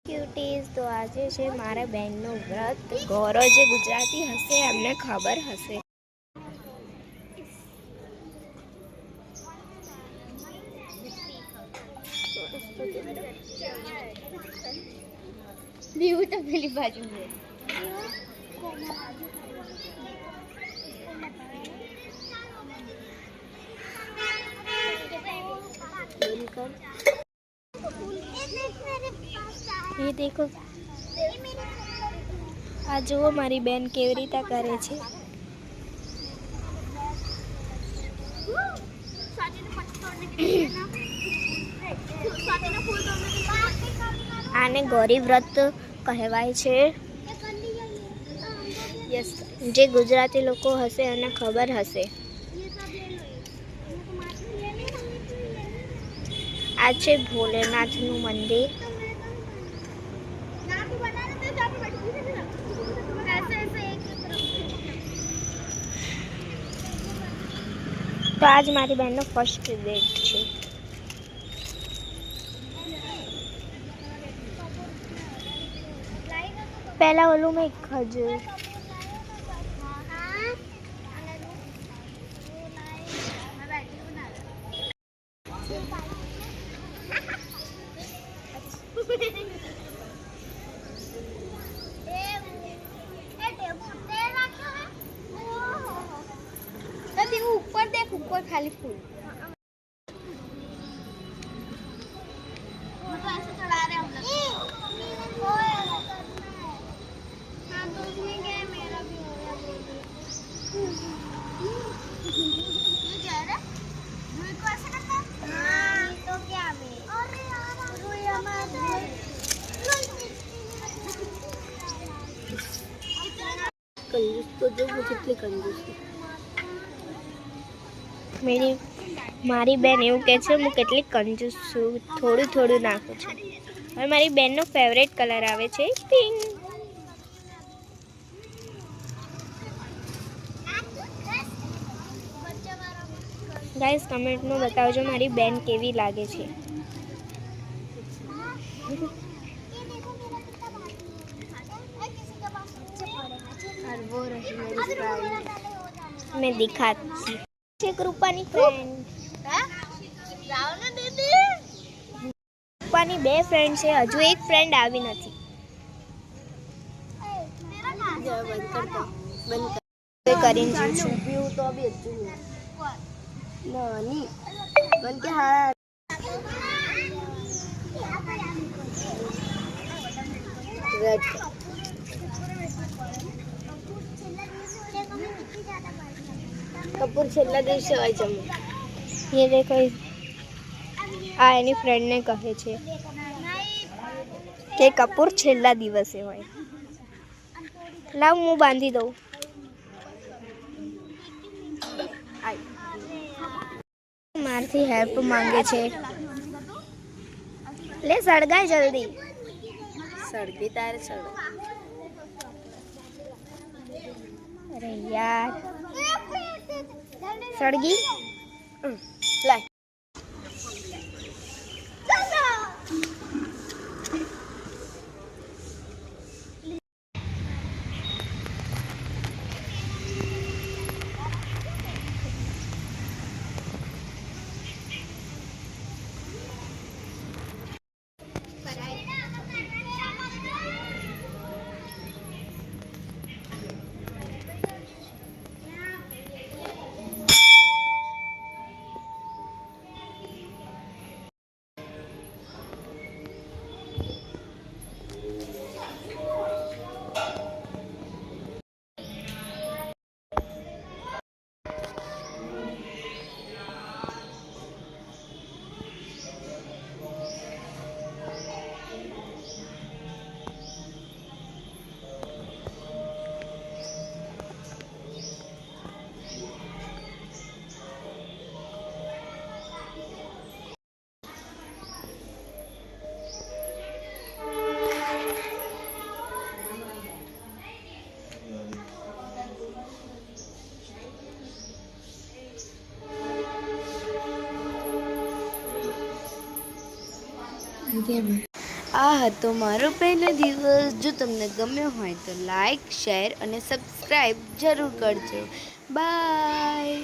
ક્યુટીઝ તો આજે છે મારા બહેનનો વ્રત. ગૌરવ જે ગુજરાતી હશે એમને ખબર હશે. વ્યૂ તો પેલી બાજુ છે. ये देखो, આ જુઓ મારી બેન કેવી રીતે કરે છે. આને ગૌરી વ્રત કહેવાય છે. યસ, જે ગુજરાતી લોકો હશે એને ખબર હશે. આ છે ભોલેનાથનું મંદિર. તો આજ મારી બહેનનો ફર્સ્ટ ડેટ છે. પહેલા ઓલું મેં ખજૂર ऊपर देख, ऊपर खाली फूल तो ऐसे चढ़ा रहे हम लोग। हाँ तो उसमें क्या है, मेरा भी हो गया क्या है को ऐसे करता है। हाँ तो क्या है, अरे यार कंजूस तो जो मुझे इतनी कंजूस है। મારી બેન એવું કહે છે હું કેટલી કંજૂસ છું, થોડું થોડું નાખું છું. હવે મારી બેનનો ફેવરેટ કલર આવે છે પિંક. ગાઈસ કમેન્ટમાં બતાવજો મારી બેન કેવી લાગે છે. मैं दिखाती કૃપાની ફ્રેન્ડ. કૃપાની બે ફ્રેન્ડ છે, હજુ એક ફ્રેન્ડ આવી નથી. કરીને છું તો બી નાની બન કે હા. કપૂર છેલ્લા દિવસે હોય જમો. ये देखो, આ એની ફ્રેન્ડને કહે છે કે કપૂર છેલ્લા દિવસે હોય. લાવ હું બાંધી દઉં. મારથી હેલ્પ માંગે છે. લે સળગાય જલ્દી. સળગી તારે સળગ. અરે યાર સળગી. લાય આ હતો મારો પહેલો દિવસ. જો તમને ગમ્યો હોય તો લાઈક, શેર અને સબસ્ક્રાઈબ જરૂર કરજો. બાય.